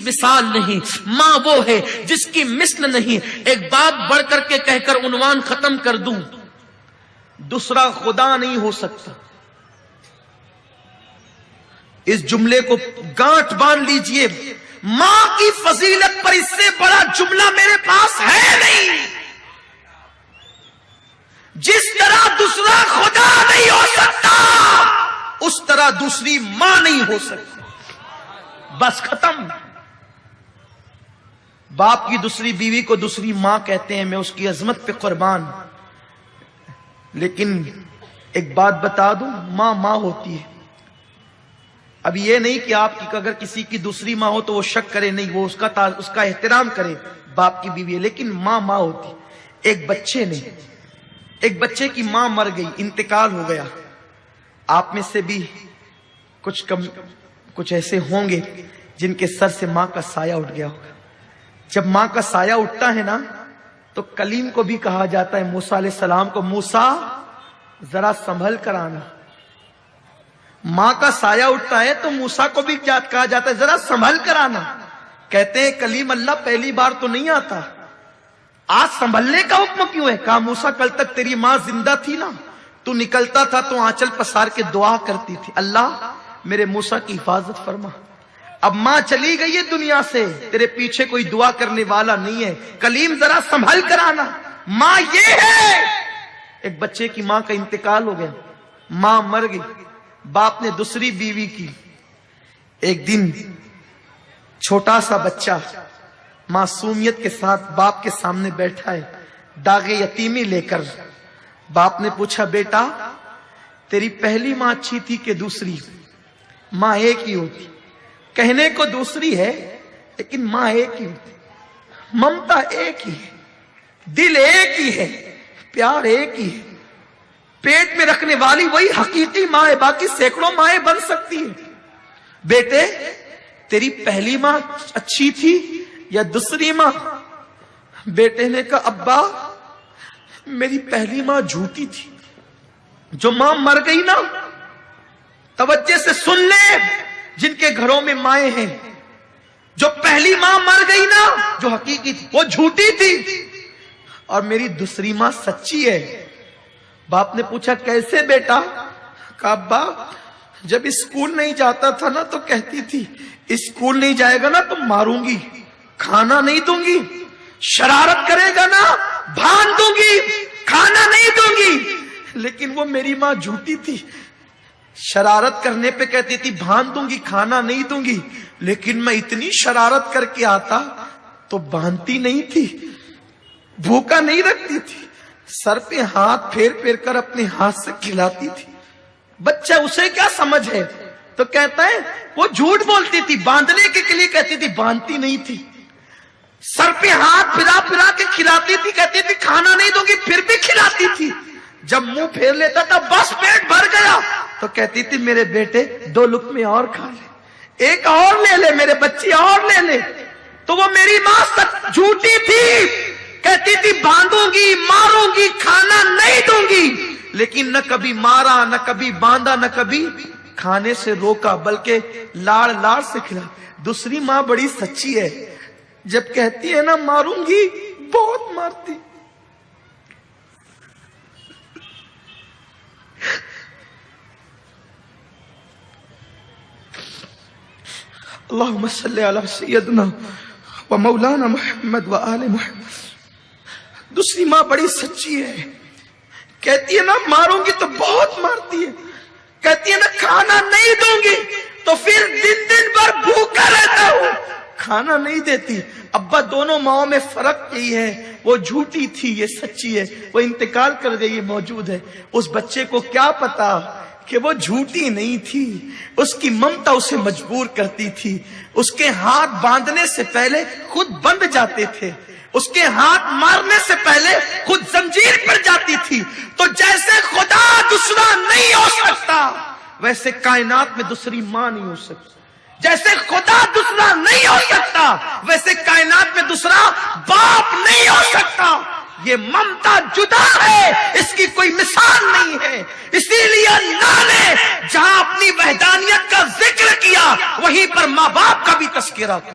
مثال نہیں، ماں وہ ہے جس کی مثل نہیں۔ ایک بات بڑھ کر کے کہہ کر عنوان ختم کر دوں، دوسرا خدا نہیں ہو سکتا۔ اس جملے کو گانٹھ باندھ لیجئے، ماں کی فضیلت پر اس سے بڑا جملہ میرے پاس ہے نہیں۔ جس طرح دوسرا خدا نہیں ہو سکتا، اس طرح دوسری ماں نہیں ہو سکتی۔ بس ختم۔ باپ کی دوسری بیوی کو دوسری ماں کہتے ہیں، میں اس کی عظمت پہ قربان۔ لیکن ایک بات بتا دوں، ماں ماں ہوتی ہے۔ اب یہ نہیں کہ آپ کی اگر کسی کی دوسری ماں ہو تو وہ شک کرے، نہیں، وہ اس کا احترام کرے، باپ کی بیوی ہے، لیکن ماں ماں ہوتی ہے۔ ایک بچے کی ماں مر گئی، انتقال ہو گیا۔ آپ میں سے بھی کچھ ایسے ہوں گے جن کے سر سے ماں کا سایہ اٹھ گیا ہوگا۔ جب ماں کا سایہ اٹھتا ہے نا تو کلیم کو بھی کہا جاتا ہے، موسیٰ علیہ السلام کو، موسیٰ ذرا سنبھل کر آنا۔ ماں کا سایہ اٹھتا ہے تو موسیٰ کو بھی کہا جاتا ہے ذرا سنبھل کر آنا۔ کہتے ہیں کلیم اللہ پہلی بار تو نہیں آتا، آج سنبھلنے کا حکم کیوں ہے؟ کہا موسیٰ کل تک تیری ماں زندہ تھی نا، تو نکلتا تھا تو آنچل پسار کے دعا کرتی تھی، اللہ میرے موسیٰ کی حفاظت فرما۔ اب ماں چلی گئی ہے دنیا سے، تیرے پیچھے کوئی دعا کرنے والا نہیں ہے، کلیم ذرا سنبھل کر آنا۔ ماں یہ ہے۔ ایک بچے کی ماں کا انتقال ہو گیا، ماں مر گئی، باپ نے دوسری بیوی کی۔ ایک دن چھوٹا سا بچہ معصومیت کے ساتھ باپ کے سامنے بیٹھا ہے، داغ یتیمی لے کر۔ باپ نے پوچھا، بیٹا تیری پہلی ماں اچھی تھی کہ دوسری؟ ماں ایک ہی ہوتی، کہنے کو دوسری ہے لیکن ماں ایک ہی ہوتی، ممتا ایک ہی ہے، دل ایک ہی ہے، پیار ایک ہی ہے۔ پیٹ میں رکھنے والی وہی حقیقی ماں ہے، باقی سینکڑوں مائیں بن سکتی ہیں۔ بیٹے تیری پہلی ماں اچھی تھی یا دوسری ماں؟ بیٹے نے کہا، ابا میری پہلی ماں جھوٹی تھی۔ جو ماں مر گئی نا، توجہ سے سن لے جن کے گھروں میں مائیں ہیں، جو پہلی ماں مر گئی نا جو حقیقی تھی وہ جھوٹی تھی، اور میری دوسری ماں سچی ہے۔ باپ نے پوچھا کیسے بیٹا؟ کہا ابا جب اسکول نہیں جاتا تھا نا تو کہتی تھی اسکول نہیں جائے گا نا تو ماروں گی، کھانا نہیں دوں گی، شرارت کرے گا نا بھان دوں گی، کھانا نہیں دوں گی۔ لیکن وہ میری ماں جھوٹی تھی، شرارت کرنے پہ کہتی تھی بھان دوں گی، کھانا نہیں دوں گی، لیکن میں اتنی شرارت کر کے آتا تو باندھتی نہیں تھی، بھوکا نہیں رکھتی تھی، سر پہ ہاتھ پھیر پھیر کر اپنے ہاتھ سے کھلاتی تھی۔ بچہ اسے کیا سمجھ ہے؟ تو کہتا ہے وہ جھوٹ بولتی تھی، باندھنے کے لیے کہتی تھی، باندھتی نہیں تھی، سر پہ ہاتھ پھرا پھرا کے کھلاتی تھی، کہتی تھی کھانا نہیں دوں گی، پھر بھی کھلاتی تھی۔ جب منہ پھیر لیتا تھا بس پیٹ بھر گیا تو کہتی تھی میرے بیٹے 2 لقمے اور کھا لے، ایک اور لے لے، میرے بچی اور لے لے۔ تو وہ میری ماں جھوٹی تھی، کہتی تھی باندھوں گی، ماروں گی، کھانا نہیں دوں گی، لیکن نہ کبھی مارا، نہ کبھی باندھا، نہ کبھی کھانے سے روکا، بلکہ لاڑ لاڑ سے کھلا۔ دوسری ماں بڑی سچی ہے، جب کہتی ہے نا ماروں گی بہت مارتی۔ اللہم صلی علی سیدنا و مولانا محمد و آل محمد۔ دوسری ماں بڑی سچی ہے، کہتی ہے نا ماروں گی تو بہت مارتی ہے، کہتی ہے نا کھانا نہیں دوں گی تو پھر دن بھر بھوکا رہتا ہوں، کھانا نہیں دیتی۔ ابا دونوں ماؤں میں فرق یہی ہے، وہ جھوٹی تھی، یہ سچی ہے، وہ انتقال کر گئی، یہ موجود ہے۔ اس بچے کو کیا پتا کہ وہ جھوٹی نہیں تھی، اس کی ممتا اسے مجبور کرتی تھی۔ اس کے ہاتھ باندھنے سے پہلے خود بندھ جاتے تھے، اس کے ہاتھ مارنے سے پہلے خود زنجیر پر جاتی تھی۔ تو جیسے خدا دوسرا نہیں ہو سکتا ویسے کائنات میں دوسری ماں نہیں ہو سکتی، جیسے خدا دوسرا نہیں ہو سکتا ویسے کائنات میں دوسرا باپ نہیں ہو سکتا۔ یہ ممتا جدا ہے، اس کی کوئی مثال نہیں ہے۔ اسی لیے اللہ نے جہاں اپنی وحدانیت کا ذکر کیا وہیں پر ماں باپ کا بھی تذکرہ کیا۔